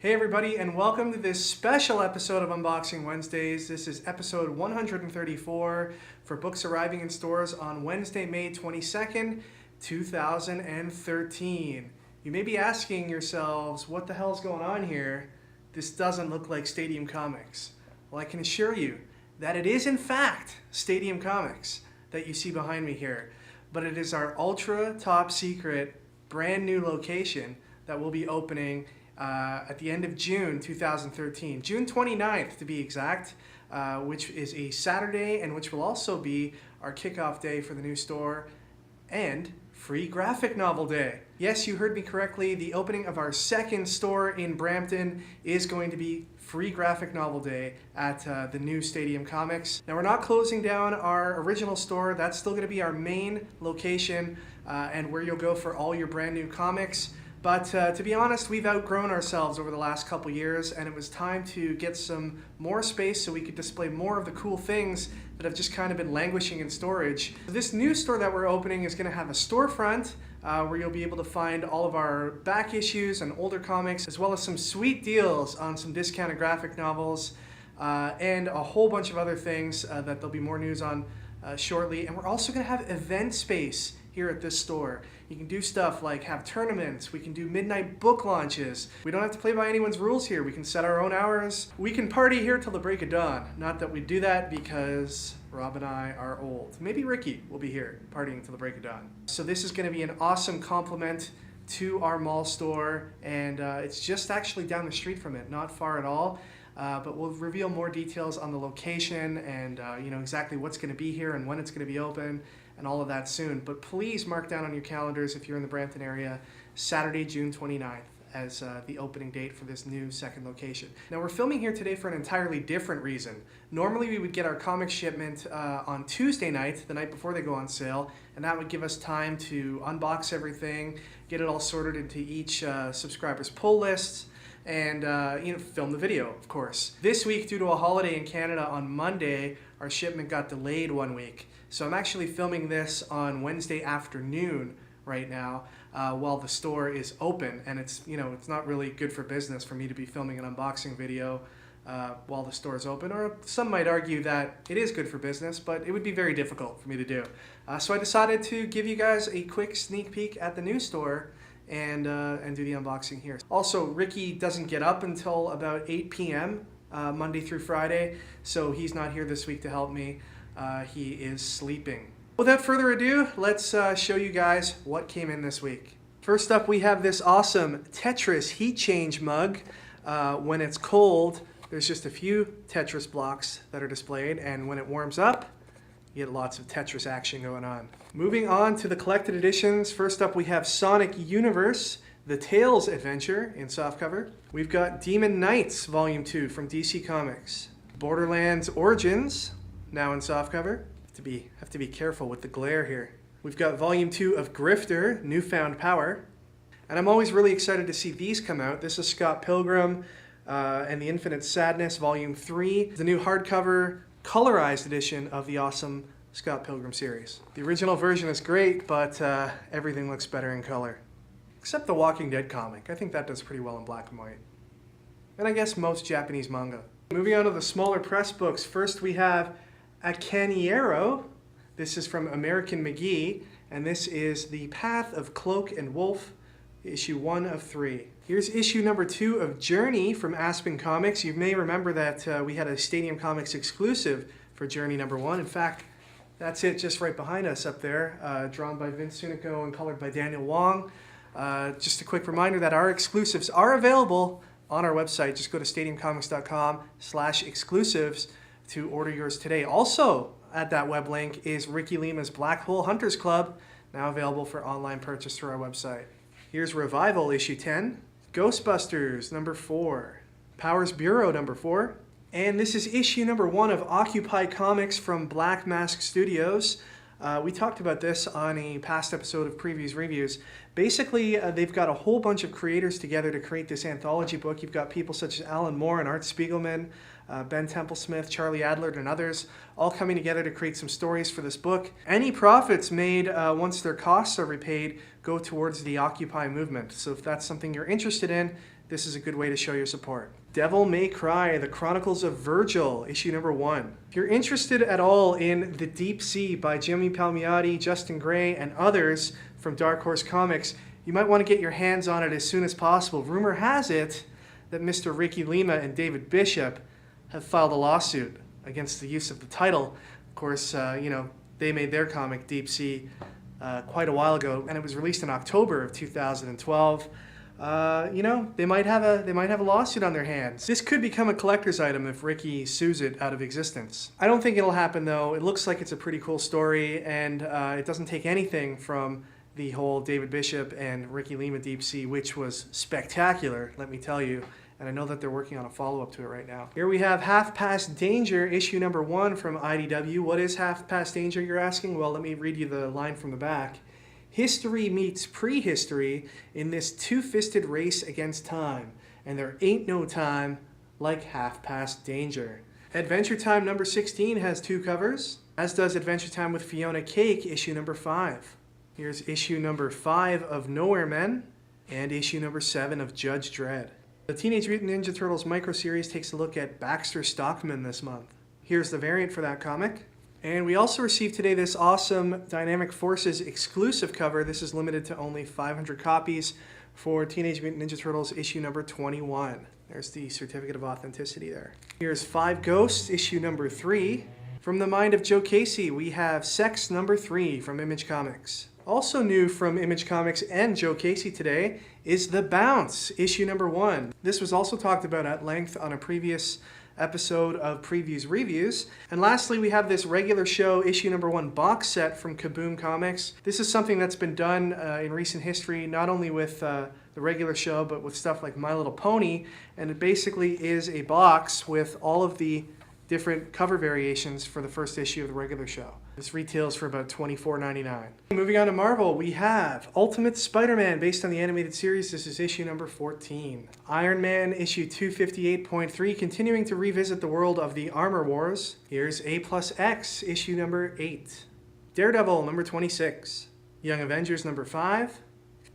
Hey everybody, and welcome to this special episode of Unboxing Wednesdays. This is episode 134 for books arriving in stores on Wednesday, May 22nd, 2013. You may be asking yourselves, what the hell's going on here? This doesn't look like Stadium Comics. Well, I can assure you that it is in fact Stadium Comics that you see behind me here, but it is our ultra top secret brand new location that will be opening at the end of June 2013, June 29th to be exact, which is a Saturday and which will also be our kickoff day for the new store and free graphic novel day. Yes, you heard me correctly. The opening of our second store in Brampton is going to be free graphic novel day at the new Stadium Comics. Now, we're not closing down our original store. That's still going to be our main location and where you'll go for all your brand new comics. But to be honest, we've outgrown ourselves over the last couple years, and it was time to get some more space so we could display more of the cool things that have just kind of been languishing in storage. This new store that we're opening is going to have a storefront where you'll be able to find all of our back issues and older comics, as well as some sweet deals on some discounted graphic novels and a whole bunch of other things that there'll be more news on shortly. And we're also going to have event space here at this store. You can do stuff like have tournaments, we can do midnight book launches. We don't have to play by anyone's rules here. We can set our own hours. We can party here till the break of dawn. Not that we do that because Rob and I are old. Maybe Ricky will be here partying till the break of dawn. So this is going to be an awesome complement to our mall store, and it's just actually down the street from it, not far at all. But we'll reveal more details on the location and exactly what's going to be here and when it's going to be open and all of that soon. But please mark down on your calendars if you're in the Brampton area, Saturday, June 29th as the opening date for this new second location. Now, we're filming here today for an entirely different reason. Normally we would get our comic shipment on Tuesday night, the night before they go on sale, and that would give us time to unbox everything, get it all sorted into each subscriber's pull lists, and film the video, of course. This week, due to a holiday in Canada on Monday, our shipment got delayed 1 week. So I'm actually filming this on Wednesday afternoon right now while the store is open, and it's not really good for business for me to be filming an unboxing video while the store is open, or some might argue that it is good for business, but it would be very difficult for me to do. So I decided to give you guys a quick sneak peek at the new store and do the unboxing here. Also, Ricky doesn't get up until about 8 p.m. Monday through Friday, so he's not here this week to help me. He is sleeping. Without further ado, let's show you guys what came in this week. First up, we have this awesome Tetris heat change mug. When it's cold, there's just a few Tetris blocks that are displayed, and when it warms up, you get lots of Tetris action going on. Moving on to the collected editions, first up we have Sonic Universe, The Tales Adventure in softcover. We've got Demon Knights Volume 2 from DC Comics. Borderlands Origins, now in softcover. Have to be careful with the glare here. We've got Volume 2 of Grifter, Newfound Power. And I'm always really excited to see these come out. This is Scott Pilgrim and the Infinite Sadness Volume 3, the new hardcover colorized edition of the awesome Scott Pilgrim series. The original version is great, but everything looks better in color. Except the Walking Dead comic. I think that does pretty well in black and white. And I guess most Japanese manga. Moving on to the smaller press books, first we have AKANEIRO. This is from American McGee, and this is The Path of Cloak and Wolf, issue 1 of 3. Here's issue number 2 of Journey from Aspen Comics. You may remember that we had a Stadium Comics exclusive for Journey number 1. In fact, that's it just right behind us up there, drawn by Vince Sunico and colored by Daniel Wong. Just a quick reminder that our exclusives are available on our website. Just go to stadiumcomics.com/exclusives to order yours today. Also at that web link is Ricky Lima's Black Hole Hunters Club, now available for online purchase through our website. Here's Revival issue 10, Ghostbusters number 4, Powers Bureau number 4, and this is issue number 1 of Occupy Comics from Black Mask Studios. We talked about this on a past episode of Previews Reviews. Basically, they've got a whole bunch of creators together to create this anthology book. You've got people such as Alan Moore and Art Spiegelman, Ben Templesmith, Charlie Adler, and others, all coming together to create some stories for this book. Any profits made once their costs are repaid go towards the Occupy movement. So if that's something you're interested in, this is a good way to show your support. Devil May Cry, The Chronicles of Virgil, issue number 1. If you're interested at all in The Deep Sea by Jimmy Palmiotti, Justin Gray, and others from Dark Horse Comics, you might want to get your hands on it as soon as possible. Rumor has it that Mr. Ricky Lima and David Bishop have filed a lawsuit against the use of the title. Of course, they made their comic Deep Sea quite a while ago, and it was released in October of 2012. They might have a lawsuit on their hands. This could become a collector's item if Ricky sues it out of existence. I don't think it'll happen though. It looks like it's a pretty cool story, and it doesn't take anything from the whole David Bishop and Ricky Lima Deep Sea, which was spectacular, let me tell you. And I know that they're working on a follow-up to it right now. Here we have Half Past Danger, issue number 1 from IDW. What is Half Past Danger, you're asking? Well, let me read you the line from the back. History meets prehistory in this two-fisted race against time, and there ain't no time like Half Past Danger. Adventure Time number 16 has 2 covers, as does Adventure Time with Fiona Cake, issue number 5. Here's issue number 5 of Nowhere Men, and issue number 7 of Judge Dredd. The Teenage Mutant Ninja Turtles micro-series takes a look at Baxter Stockman this month. Here's the variant for that comic. And we also received today this awesome Dynamic Forces exclusive cover. This is limited to only 500 copies for Teenage Mutant Ninja Turtles issue number 21. There's the certificate of authenticity there. Here's 5 Ghosts, issue number 3. From the mind of Joe Casey, we have Sex number 3 from Image Comics. Also new from Image Comics and Joe Casey today is The Bounce, issue number 1. This was also talked about at length on a previous episode of Previews Reviews. And lastly, we have this regular show issue number 1 box set from Kaboom Comics. This is something that's been done in recent history, not only with the regular show, but with stuff like My Little Pony. And it basically is a box with all of the different cover variations for the first issue of the regular show. This retails for about $24.99. Moving on to Marvel, we have Ultimate Spider-Man based on the animated series. This is issue number 14. Iron Man issue 258.3, continuing to revisit the world of the Armor Wars. Here's A+X issue number 8. Daredevil number 26. Young Avengers number 5.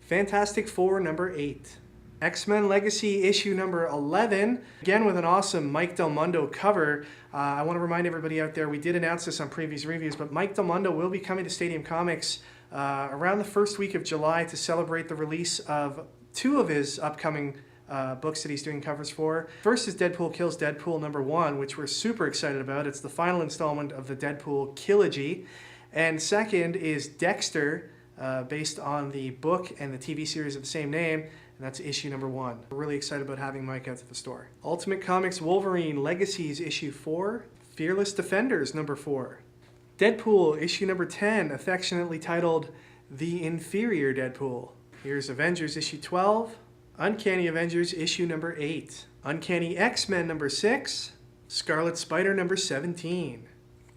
Fantastic Four number 8. X-Men Legacy issue number 11, again with an awesome Mike Del Mundo cover. I want to remind everybody out there, we did announce this on previous reviews, but Mike Del Mundo will be coming to Stadium Comics around the first week of July to celebrate the release of 2 of his upcoming books that he's doing covers for. First is Deadpool Kills Deadpool number 1, which we're super excited about. It's the final installment of the Deadpool Trilogy. And second is Dexter, based on the book and the TV series of the same name. And that's issue number 1. We're really excited about having Mike out to the store. Ultimate Comics Wolverine Legacies issue 4. Fearless Defenders number 4. Deadpool issue number 10, affectionately titled The Inferior Deadpool. Here's Avengers issue 12. Uncanny Avengers issue number 8. Uncanny X-Men number 6. Scarlet Spider number 17.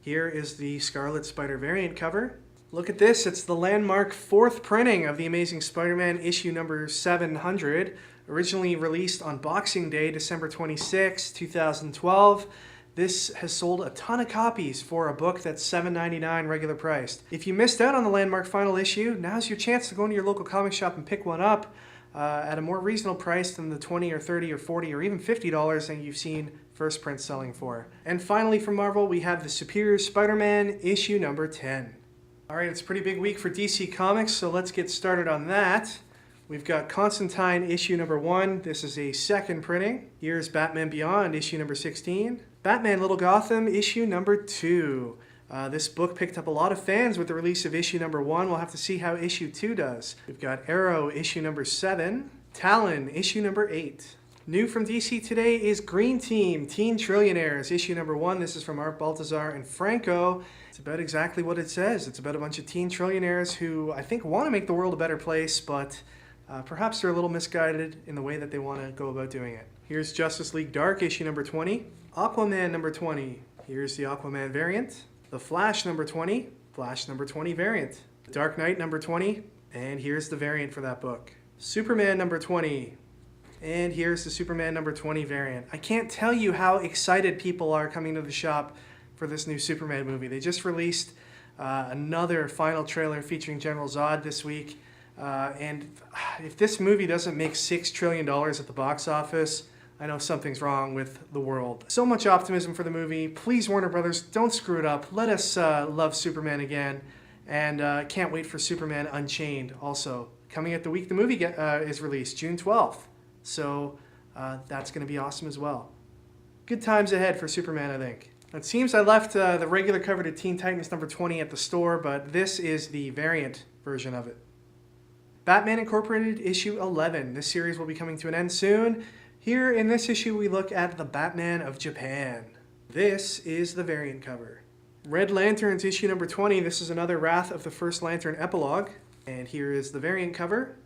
Here is the Scarlet Spider variant cover. Look at this, it's the landmark 4th printing of The Amazing Spider-Man issue number 700, originally released on Boxing Day, December 26, 2012. This has sold a ton of copies for a book that's $7.99 regular priced. If you missed out on the landmark final issue, now's your chance to go into your local comic shop and pick one up at a more reasonable price than the $20 or $30 or $40 or even $50 that you've seen first print selling for. And finally from Marvel, we have the Superior Spider-Man issue number 10. Alright, it's a pretty big week for DC Comics, so let's get started on that. We've got Constantine issue number 1. This is a 2nd printing. Here's Batman Beyond issue number 16. Batman Little Gotham issue number 2. This book picked up a lot of fans with the release of issue number 1. We'll have to see how issue 2 does. We've got Arrow issue number 7. Talon issue number 8. New from DC today is Green Team Teen Trillionaires issue number 1. This is from Art Baltazar and Franco. It's about exactly what it says. It's about a bunch of teen trillionaires who I think want to make the world a better place, but perhaps they're a little misguided in the way that they want to go about doing it. Here's Justice League Dark issue number 20. Aquaman number 20. Here's the Aquaman variant. The Flash number 20. Flash number 20 variant. Dark Knight number 20. And here's the variant for that book. Superman number 20. And here's the Superman number 20 variant. I can't tell you how excited people are coming to the shop for this new Superman movie. They just released another final trailer featuring General Zod this week. And if this movie doesn't make $6 trillion at the box office, I know something's wrong with the world. So much optimism for the movie. Please, Warner Brothers, don't screw it up. Let us love Superman again. And can't wait for Superman Unchained also. Coming at the week the movie is released, June 12th. So that's going to be awesome as well. Good times ahead for Superman, I think. It seems I left the regular cover to Teen Titans number 20 at the store, but this is the variant version of it. Batman Incorporated issue 11. This series will be coming to an end soon. Here in this issue we look at the Batman of Japan. This is the variant cover. Red Lanterns issue number 20. This is another Wrath of the First Lantern epilogue. And here is the variant cover.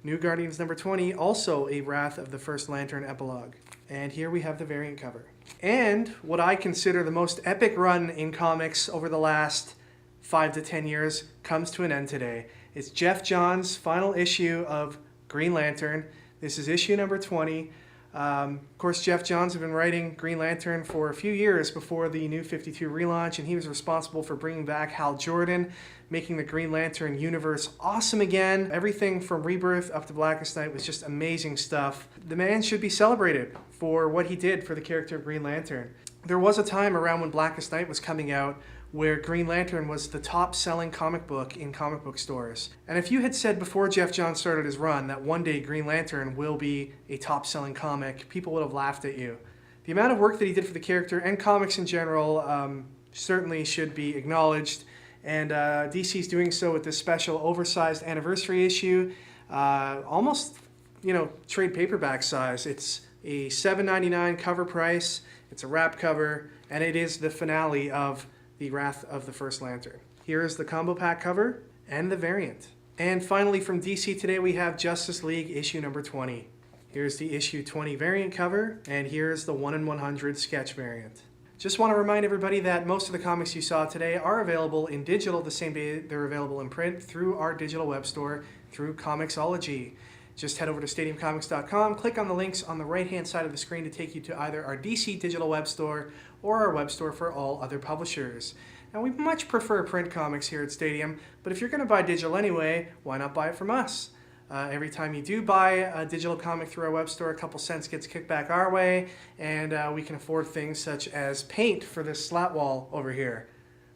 New Guardians number 20, also a Wrath of the First Lantern epilogue. And here we have the variant cover. And what I consider the most epic run in comics over the last 5 to 10 years comes to an end today. It's Geoff Johns' final issue of Green Lantern. This is issue number 20. Of course, Geoff Johns had been writing Green Lantern for a few years before the New 52 relaunch, and he was responsible for bringing back Hal Jordan, making the Green Lantern universe awesome again. Everything from Rebirth up to Blackest Night was just amazing stuff. The man should be celebrated for what he did for the character of Green Lantern. There was a time around when Blackest Night was coming out where Green Lantern was the top-selling comic book in comic book stores. And if you had said before Geoff Johns started his run that one day Green Lantern will be a top-selling comic, people would have laughed at you. The amount of work that he did for the character and comics in general certainly should be acknowledged. And DC's doing so with this special oversized anniversary issue, almost, trade paperback size. It's a $7.99 cover price, it's a wrap cover, and it is the finale of the Wrath of the First Lantern. Here is the combo pack cover and the variant. And finally from DC today we have Justice League issue number 20. Here's the issue 20 variant cover, and here's the 1 in 100 sketch variant. Just want to remind everybody that most of the comics you saw today are available in digital the same day they're available in print through our digital web store, through Comixology. Just head over to stadiumcomics.com, click on the links on the right-hand side of the screen to take you to either our DC digital web store or our web store for all other publishers. Now, we much prefer print comics here at Stadium, but if you're going to buy digital anyway, why not buy it from us? Every time you do buy a digital comic through our web store, a couple cents gets kicked back our way, and we can afford things such as paint for this slat wall over here.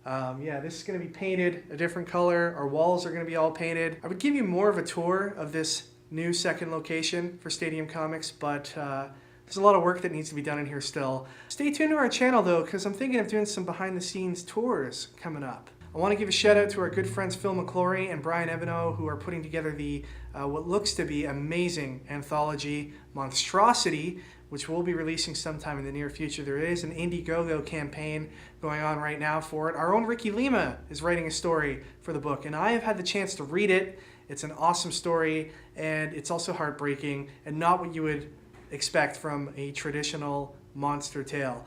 This is going to be painted a different color. Our walls are going to be all painted. I would give you more of a tour of this new second location for Stadium Comics, but there's a lot of work that needs to be done in here still. Stay tuned to our channel though, because I'm thinking of doing some behind the scenes tours coming up. I want to give a shout out to our good friends Phil McClory and Brian Ebino, who are putting together the what looks to be amazing anthology Monstrosity, which we'll be releasing sometime in the near future. There is an Indiegogo campaign going on right now for it. Our own Ricky Lima is writing a story for the book, and I have had the chance to read it. It's an awesome story, and it's also heartbreaking and not what you would expect from a traditional monster tale.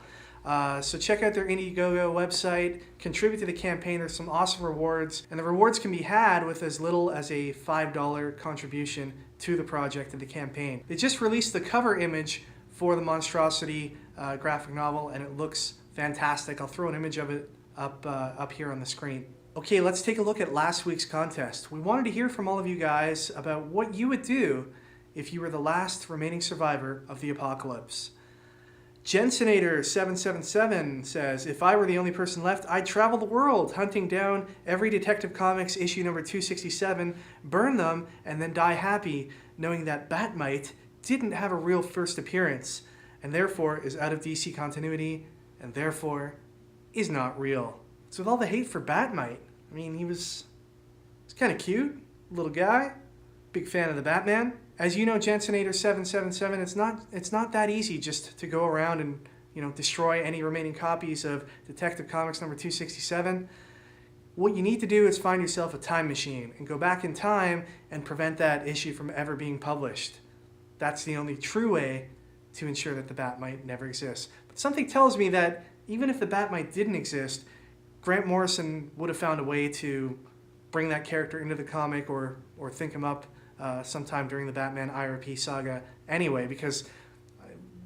So check out their Indiegogo website, contribute to the campaign. There's some awesome rewards, and the rewards can be had with as little as a $5 contribution to the project and the campaign. They just released the cover image for the Monstrosity graphic novel, and it looks fantastic. I'll throw an image of it up here on the screen. Okay, let's take a look at last week's contest. We wanted to hear from all of you guys about what you would do if you were the last remaining survivor of the apocalypse. Jensenator777 says, if I were the only person left, I'd travel the world, hunting down every Detective Comics issue number 267, burn them, and then die happy, knowing that Batmite didn't have a real first appearance, and therefore is out of DC continuity, and therefore is not real. So with all the hate for Batmite, I mean, he's kind of cute, little guy, big fan of the Batman. As you know, Jensenator777, it's not that easy just to go around and destroy any remaining copies of Detective Comics number 267. What you need to do is find yourself a time machine and go back in time and prevent that issue from ever being published. That's the only true way to ensure that the Batmite never exists. But something tells me that even if the Batmite didn't exist, Grant Morrison would have found a way to bring that character into the comic or think him up sometime during the Batman IRP saga anyway, because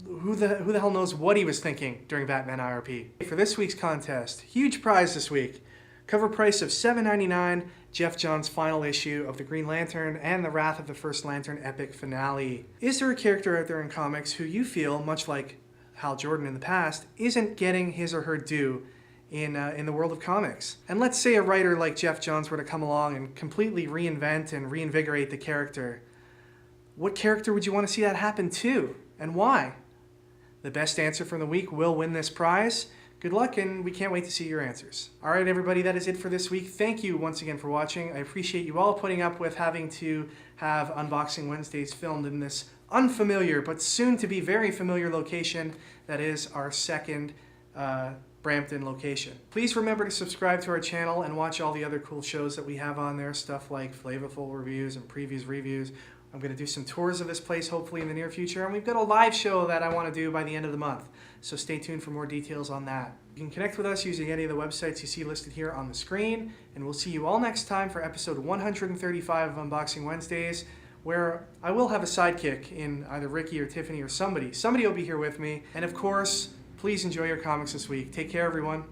who the hell knows what he was thinking during Batman IRP. For this week's contest, huge prize this week. Cover price of $7.99, Jeff Johns' final issue of the Green Lantern and the Wrath of the First Lantern epic finale. Is there a character out there in comics who you feel, much like Hal Jordan in the past, isn't getting his or her due in the world of comics? And let's say a writer like Jeff Johns were to come along and completely reinvent and reinvigorate the character. What character would you want to see that happen to, and why? The best answer from the week will win this prize. Good luck, and we can't wait to see your answers. All right, everybody, that is it for this week. Thank you once again for watching. I appreciate you all putting up with having to have Unboxing Wednesdays filmed in this unfamiliar but soon to be very familiar location that is our second Brampton location. Please remember to subscribe to our channel and watch all the other cool shows that we have on there, stuff like Flavorful reviews and previews reviews. I'm going to do some tours of this place hopefully in the near future, and we've got a live show that I want to do by the end of the month, so stay tuned for more details on that. You can connect with us using any of the websites you see listed here on the screen, and we'll see you all next time for episode 135 of Unboxing Wednesdays, where I will have a sidekick in either Ricky or Tiffany or somebody. Somebody will be here with me, and of course, please enjoy your comics this week. Take care, everyone.